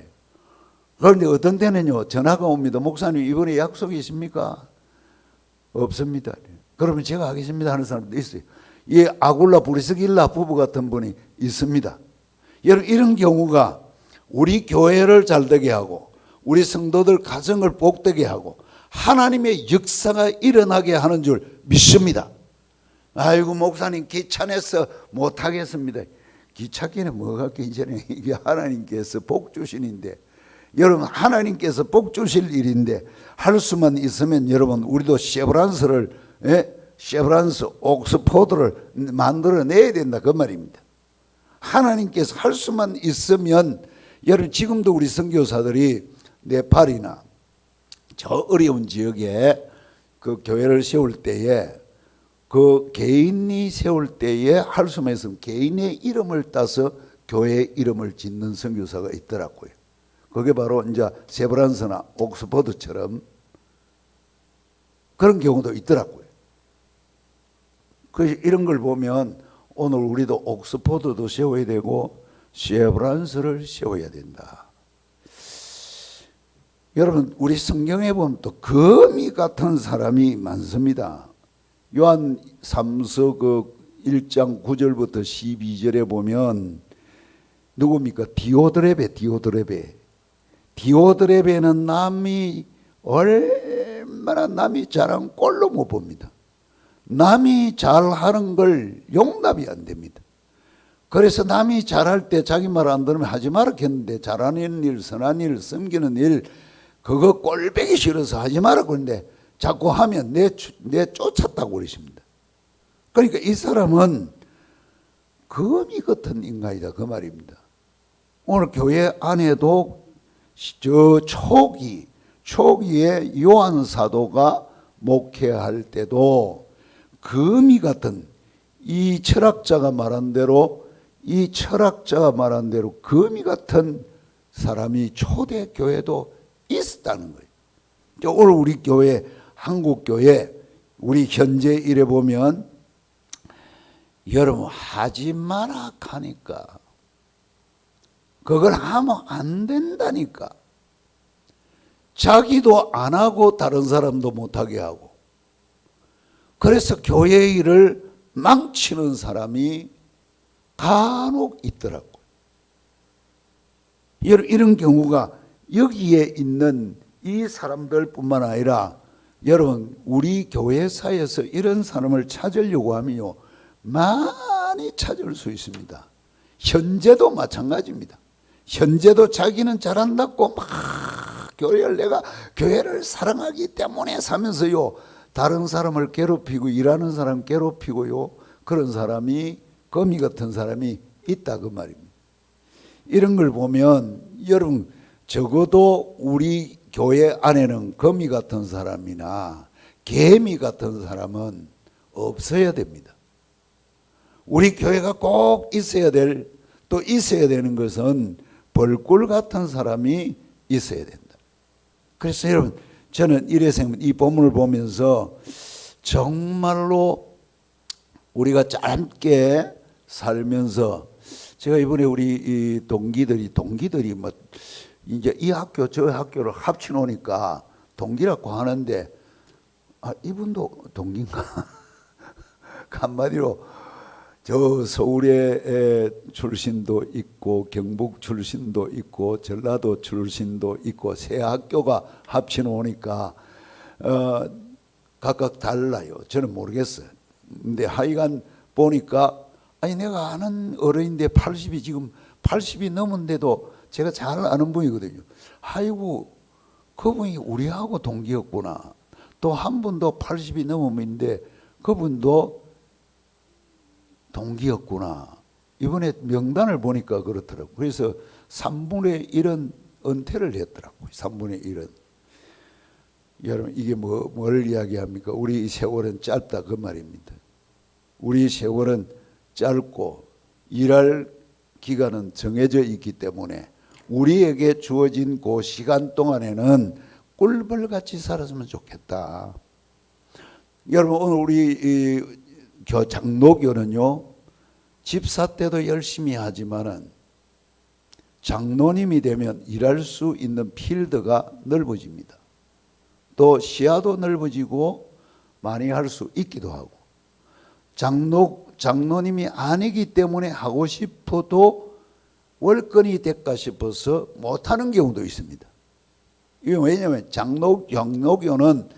그런데 어떤 때는요 전화가 옵니다. 목사님 이번에 약속이 있습니까? 없습니다. 그러면 제가 하겠습니다 하는 사람도 있어요. 이 아굴라 브리스길라 부부 같은 분이 있습니다. 여러분 이런 경우가 우리 교회를 잘되게 하고 우리 성도들 가정을 복되게 하고 하나님의 역사가 일어나게 하는 줄 믿습니다. 아이고 목사님 귀찮아서 못하겠습니다. 귀찮기는 뭐가 괜찮아요. 이게 하나님께서 복 주신인데 여러분 하나님께서 복 주실 일인데 할 수만 있으면 여러분 우리도 셰브란스 옥스포드를 만들어내야 된다 그 말입니다. 하나님께서 할 수만 있으면 여러분 지금도 우리 선교사들이 네팔이나 저 어려운 지역에 그 교회를 세울 때에 그 개인이 세울 때에 할 수만 있으면 개인의 이름을 따서 교회 이름을 짓는 선교사가 있더라고요. 그게 바로 이제 세브란스나 옥스퍼드처럼 그런 경우도 있더라고요. 그래서 이런 걸 보면 오늘 우리도 옥스퍼드도 세워야 되고 세브란스를 세워야 된다. 여러분 우리 성경에 보면 또 거미 같은 사람이 많습니다. 요한 3서 그 1장 9절부터 12절에 보면 누굽니까? 디오드레베는 남이 얼마나 남이 잘한 꼴로 못 봅니다. 남이 잘하는 걸 용납이 안 됩니다. 그래서 남이 잘할 때 자기 말 안 들으면 하지 마라 했는데 잘하는 일, 선한 일, 섬기는 일 그거 꼴보기 싫어서 하지 마라 그런데 자꾸 하면 내 쫓았다고 그러십니다. 그러니까 이 사람은 거미 같은 인간이다 그 말입니다. 오늘 교회 안에도 저 초기에 요한 사도가 목회할 때도 거미 같은 이 철학자가 말한 대로 거미 같은 사람이 초대교회도 있었다는 거예요. 오늘 우리 교회 한국 교회 우리 현재 이래 보면 여러분 하지 마라 하니까 그걸 하면 안 된다니까 자기도 안 하고 다른 사람도 못하게 하고 그래서 교회 일을 망치는 사람이 간혹 있더라고요. 이런 경우가 여기에 있는 이 사람들뿐만 아니라 여러분 우리 교회사에서 이런 사람을 찾으려고 하면요 많이 찾을 수 있습니다. 현재도 마찬가지입니다. 현재도 자기는 잘한다고 막 내가 교회를 사랑하기 때문에 사면서요 다른 사람을 괴롭히고 일하는 사람 괴롭히고요 그런 사람이 거미 같은 사람이 있다 그 말입니다. 이런 걸 보면 여러분 적어도 우리 교회 안에는 거미 같은 사람이나 개미 같은 사람은 없어야 됩니다. 우리 교회가 꼭 있어야 되는 것은 벌꿀 같은 사람이 있어야 된다. 그래서 여러분 저는 이 본문을 보면서 정말로 우리가 짧게 살면서 제가 이번에 우리 이 동기들이 뭐 이제 이 학교 저 학교를 합쳐 놓으니까 동기라고 하는데 이분도 동기인가? 한마디로 저 서울에 출신도 있고 경북 출신도 있고 전라도 출신도 있고 세 학교가 합쳐 놓으니까 각각 달라요. 저는 모르겠어요. 근데 하여간 보니까 내가 아는 어른인데 80이 넘은데도 제가 잘 아는 분이거든요. 아이고 그분이 우리하고 동기였구나. 또 한 분도 80이 넘으면인데 그분도 동기였구나. 이번에 명단을 보니까 그렇더라고요. 그래서 3분의 1은 은퇴를 했더라고요. 3분의 1은. 여러분 이게 뭘 이야기합니까? 우리 세월은 짧다 그 말입니다. 우리 세월은 짧고 일할 기간은 정해져 있기 때문에 우리에게 주어진 그 시간 동안에는 꿀벌같이 살았으면 좋겠다. 여러분 오늘 우리 장로교는요, 집사 때도 열심히 하지만은 장로님이 되면 일할 수 있는 필드가 넓어집니다. 또 시야도 넓어지고 많이 할 수 있기도 하고, 장로님이 아니기 때문에 하고 싶어도 월권이 될까 싶어서 못하는 경우도 있습니다. 이게 왜냐하면 장로교는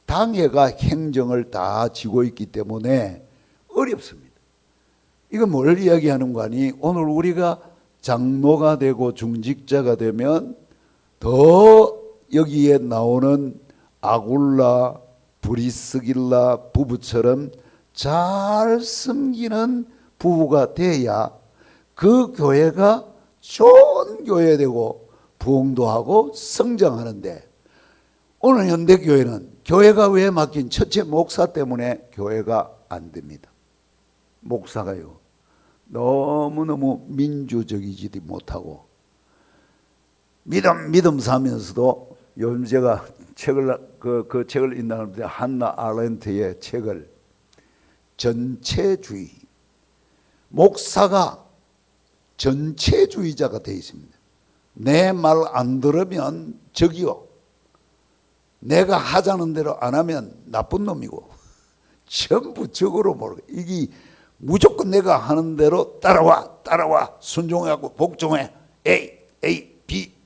당회가 행정을 다 지고 있기 때문에 어렵습니다. 이건 뭘 이야기하는 거니? 오늘 우리가 장로가 되고 중직자가 되면 더 여기에 나오는 아굴라, 브리스길라 부부처럼 잘 섬기는 부부가 돼야 그 교회가 좋은 교회 되고 부흥도 하고 성장하는데, 오늘 현대교회는 교회가 왜 막힌 첫째 목사 때문에 교회가 안 됩니다. 목사가요 너무너무 민주적이지 못하고 믿음 사면서도, 요즘 제가 그 책을 읽는데 한나 아렌트의 책을, 전체주의, 목사가 전체주의자가 되어 있습니다. 내 말 안 들으면 적이요, 내가 하자는 대로 안 하면 나쁜 놈이고, 전부 적으로 모르고, 이게 무조건 내가 하는 대로 따라와 순종하고 복종해, A B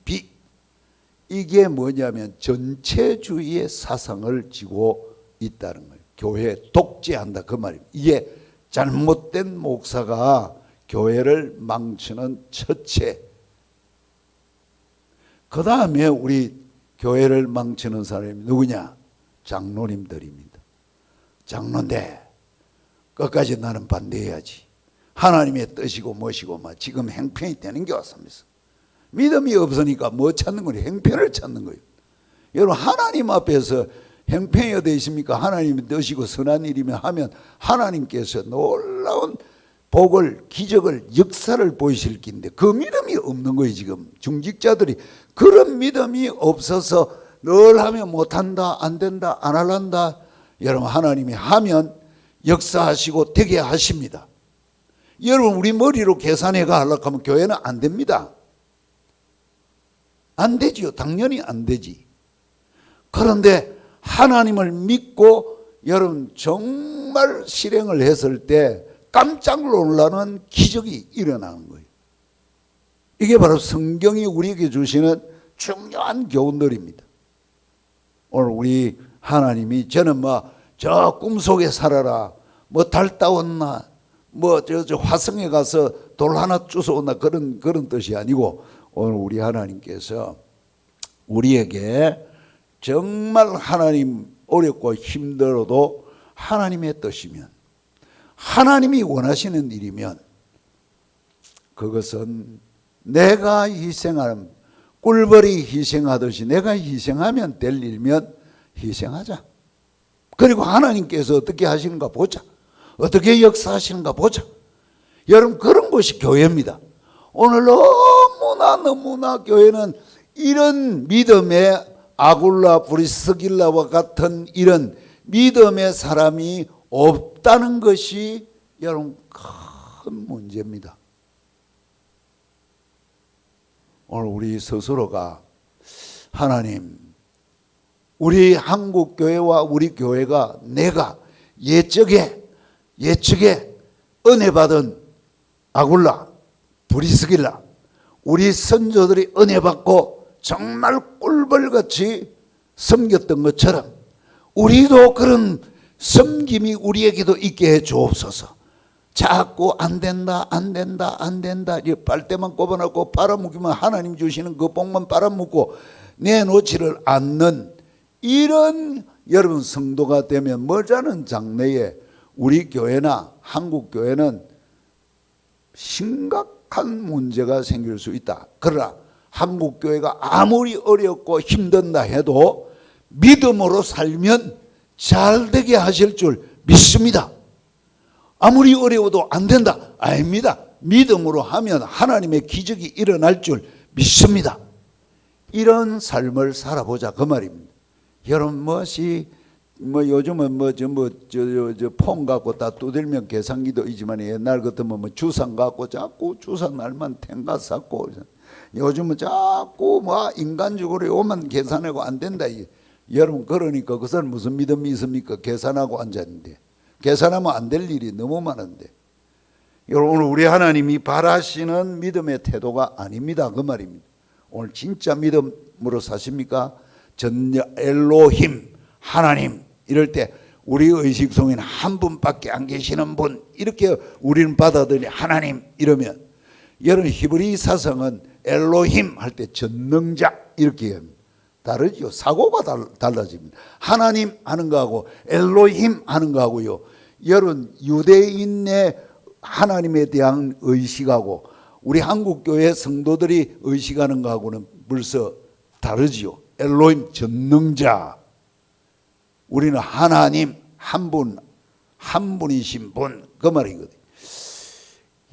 이게 뭐냐면 전체주의의 사상을 지고 있다는 거예요. 교회 독재한다 그 말입니다. 이게 잘못된 목사가 교회를 망치는 첫째. 그 다음에 우리 교회를 망치는 사람이 누구냐? 장로님들입니다. 장로인데 끝까지 나는 반대해야지. 하나님의 뜻이고 무엇이고 지금 행편이 되는 게 왔습니다. 믿음이 없으니까 뭐 찾는 거예요? 행편을 찾는 거예요. 여러분 하나님 앞에서 행편이 어디 있습니까? 하나님의 뜻이고 선한 일이면 하면 하나님께서 놀라운 복을, 기적을, 역사를 보이실 긴데 그 믿음이 없는 거예요. 지금 중직자들이 그런 믿음이 없어서 늘 하면 못한다, 안 된다, 안 할란다. 여러분 하나님이 하면 역사하시고 되게 하십니다. 여러분 우리 머리로 계산해가 하려고 하면 교회는 안 됩니다. 안 되지요. 당연히 안 되지. 그런데 하나님을 믿고 여러분 정말 실행을 했을 때 깜짝 놀라는 기적이 일어나는 거예요. 이게 바로 성경이 우리에게 주시는 중요한 교훈들입니다. 오늘 우리 하나님이, 저는 저 꿈속에 살아라, 달 따왔나, 저 화성에 가서 돌 하나 주워온나 그런 뜻이 아니고, 오늘 우리 하나님께서 우리에게 정말 하나님 어렵고 힘들어도 하나님의 뜻이면, 하나님이 원하시는 일이면 그것은 내가 희생하는, 꿀벌이 희생하듯이 내가 희생하면 될 일이면 희생하자. 그리고 하나님께서 어떻게 하시는가 보자. 어떻게 역사하시는가 보자. 여러분 그런 것이 교회입니다. 오늘 너무나 교회는 이런 믿음의 아굴라 브리스길라와 같은 이런 믿음의 사람이 없다는 것이 여러분 큰 문제입니다. 오늘 우리 스스로가 하나님, 우리 한국 교회와 우리 교회가 내가 예측에 은혜 받은 아굴라 브리스길라 우리 선조들이 은혜 받고 정말 꿀벌같이 섬겼던 것처럼 우리도 그런 섬김이 우리에게도 있게 해 주옵소서. 자꾸 안 된다 이 빨대만 꼽아놓고 빨아먹기만, 하나님 주시는 그 복만 빨아먹고 내놓지를 않는 이런 여러분 성도가 되면 머지않은 장래에 우리 교회나 한국 교회는 심각한 문제가 생길 수 있다. 그러나 한국교회가 아무리 어렵고 힘든다 해도 믿음으로 살면 잘 되게 하실 줄 믿습니다. 아무리 어려워도 안 된다. 아닙니다. 믿음으로 하면 하나님의 기적이 일어날 줄 믿습니다. 이런 삶을 살아보자 그 말입니다. 여러분 요즘은 폰 갖고 다 두들면 계산기도 있지만 옛날 같으면 주산 갖고 자꾸 주산 날만 탱가 쌓고 요즘은 자꾸 인간적으로 요만 계산하고 안 된다. 여러분 그러니까 그 사람 무슨 믿음이 있습니까? 계산하고 앉았는데 계산하면 안 될 일이 너무 많은데 여러분 오늘 우리 하나님이 바라시는 믿음의 태도가 아닙니다 그 말입니다. 오늘 진짜 믿음으로 사십니까? 엘로힘 하나님 이럴 때 우리 의식 속에는 한 분밖에 안 계시는 분 이렇게 우리는 받아들이 하나님 이러면 여러분 히브리 사성은 엘로힘 할 때 전능자 이렇게 합니다. 다르죠. 사고가 달라집니다. 하나님 하는 거하고 엘로힘 하는 거하고요. 여러분 유대인의 하나님에 대한 의식하고 우리 한국교회 성도들이 의식하는 거하고는 벌써 다르지요. 엘로힘 전능자. 우리는 하나님 한 분이신 분 그 말이거든요.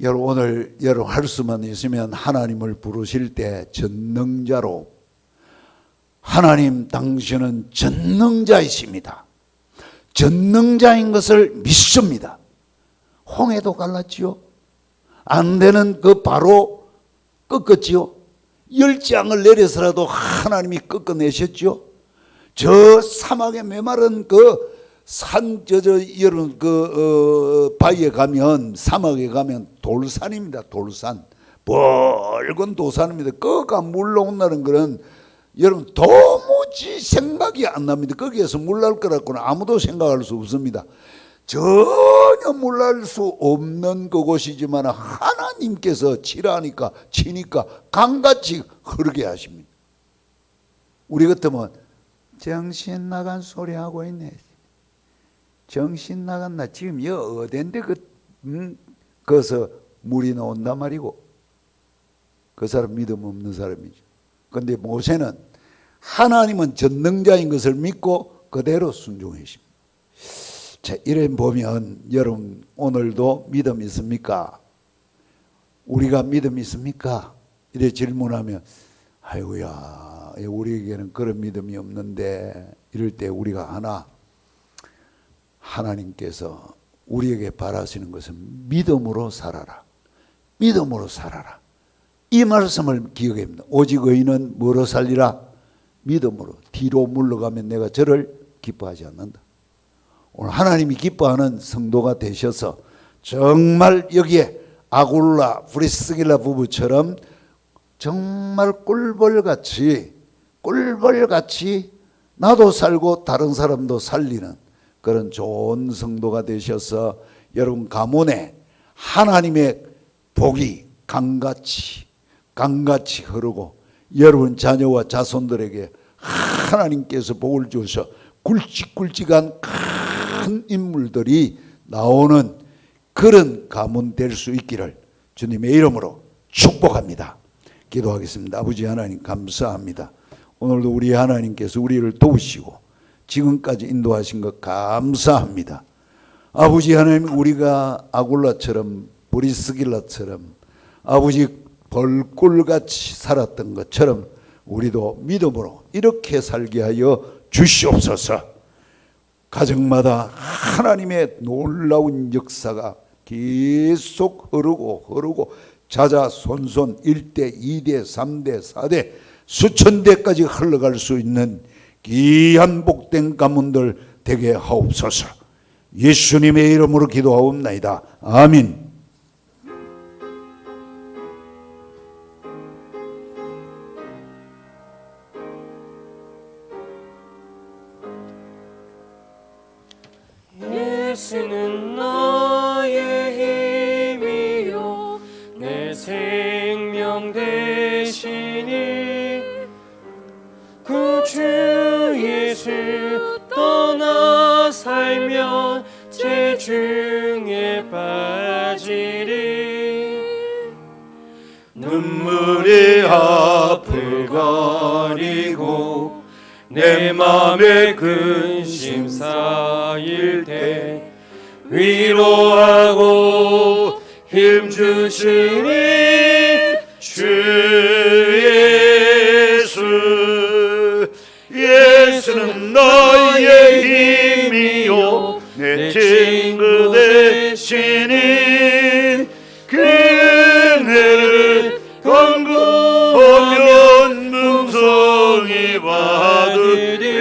여러분 오늘 여러분 할 수만 있으면 하나님을 부르실 때 전능자로 하나님 당신은 전능자이십니다. 전능자인 것을 믿습니다. 홍해도 갈랐지요. 안 되는 그 바로 꺾었지요. 열장을 내려서라도 하나님이 꺾어내셨죠. 저 사막에 메마른 그 여러분 바위에 가면 사막에 가면 돌산입니다. 돌산 붉은 돌산입니다. 거가 물러온다는 거는 여러분 도무지 생각이 안 납니다. 거기에서 물날 거라고는 아무도 생각할 수 없습니다. 전혀 물날 수 없는 그곳이지만 하나님께서 치니까 강같이 흐르게 하십니다. 우리 같으면 정신 나간 소리 하고 있네. 정신 나갔나 지금 여 어딘데 거기서 물이 나온단 말이고 그 사람 믿음 없는 사람이죠. 그런데 모세는 하나님은 전능자인 것을 믿고 그대로 순종했습니다. 자, 이래 보면 여러분 오늘도 믿음 있습니까? 우리가 믿음 있습니까? 이래 질문하면 아이고야 우리에게는 그런 믿음이 없는데 이럴 때 우리가 하나님께서 우리에게 바라시는 것은 믿음으로 살아라. 믿음으로 살아라. 이 말씀을 기억해야 합니다. 오직 의인은 뭐로 살리라? 믿음으로. 뒤로 물러가면 내가 저를 기뻐하지 않는다. 오늘 하나님이 기뻐하는 성도가 되셔서 정말 여기에 아굴라, 브리스길라 부부처럼 정말 꿀벌같이 나도 살고 다른 사람도 살리는 그런 좋은 성도가 되셔서 여러분 가문에 하나님의 복이 강같이 흐르고 여러분 자녀와 자손들에게 하나님께서 복을 주셔 굵직굵직한 큰 인물들이 나오는 그런 가문 될 수 있기를 주님의 이름으로 축복합니다. 기도하겠습니다. 아버지 하나님 감사합니다. 오늘도 우리 하나님께서 우리를 도우시고 지금까지 인도하신 것 감사합니다. 아버지 하나님 우리가 아굴라처럼 브리스길라처럼 아버지 벌꿀같이 살았던 것처럼 우리도 믿음으로 이렇게 살게 하여 주시옵소서. 가정마다 하나님의 놀라운 역사가 계속 흐르고 자자손손 1대 2대 3대 4대 수천 대까지 흘러갈 수 있는 귀한 복된 가문들 되게 하옵소서. 예수님의 이름으로 기도하옵나이다. 아멘. 예수는 나의 힘이요 내 생명 되시니 구주 예수 떠나 살면 죄 중에 빠지리 눈물이 앞을 가리고 내 맘에 근심 쌓일 때 위로하고 힘 주시니 주 예수. 예수는 너의 힘이요 내 친구 되시니 그네를 건너면 문성이 받으리.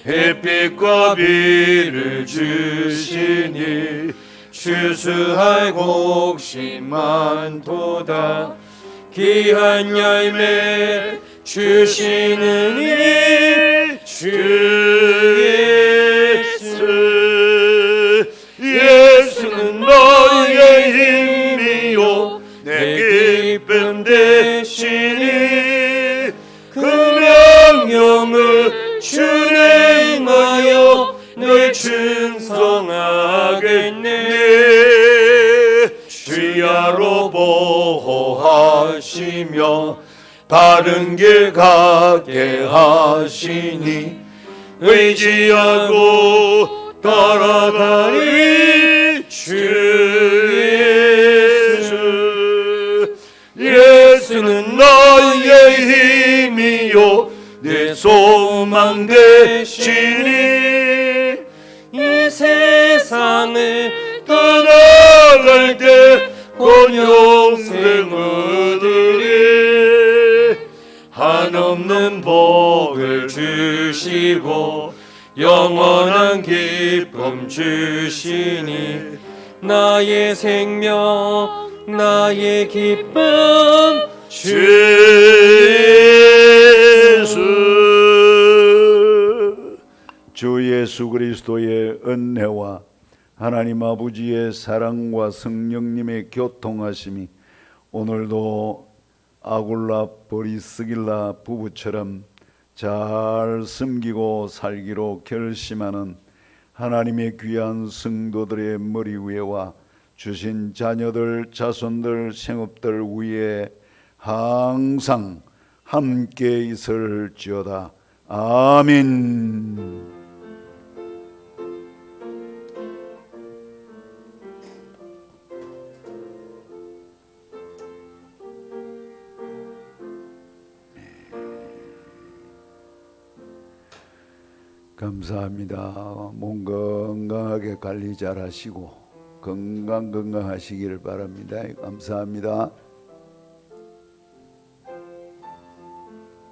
햇빛과 비를 주시니 추수할 곡식 많도다. 귀한 열매 주시느니 주 예수. 예수는 너의 힘이요 내 기쁨 되시니 그 명령을 준행하여 늘 충성하겠네. 주야로 보호하시며 바른 길 가게 하시니 의지하고 따라가리. 주 예수. 예수는 너의 힘이요 내 소망 되시니 이 세상을 떠나갈 때 곧 영생 얻으리. 한없는 복을 주시고 영원한 기쁨 주시니 나의 생명 나의 기쁨 주 예수. 주 예수 그리스도의 은혜와 하나님 아버지의 사랑과 성령님의 교통하심이 오늘도 아굴라 브리스길라 부부처럼 잘 섬기고 살기로 결심하는 하나님의 귀한 성도들의 머리 위에와 주신 자녀들, 자손들, 생업들 위에 항상 함께 있을지어다. 아멘. 감사합니다. 몸 건강하게 관리 잘 하시고 건강하시기를 바랍니다. 감사합니다.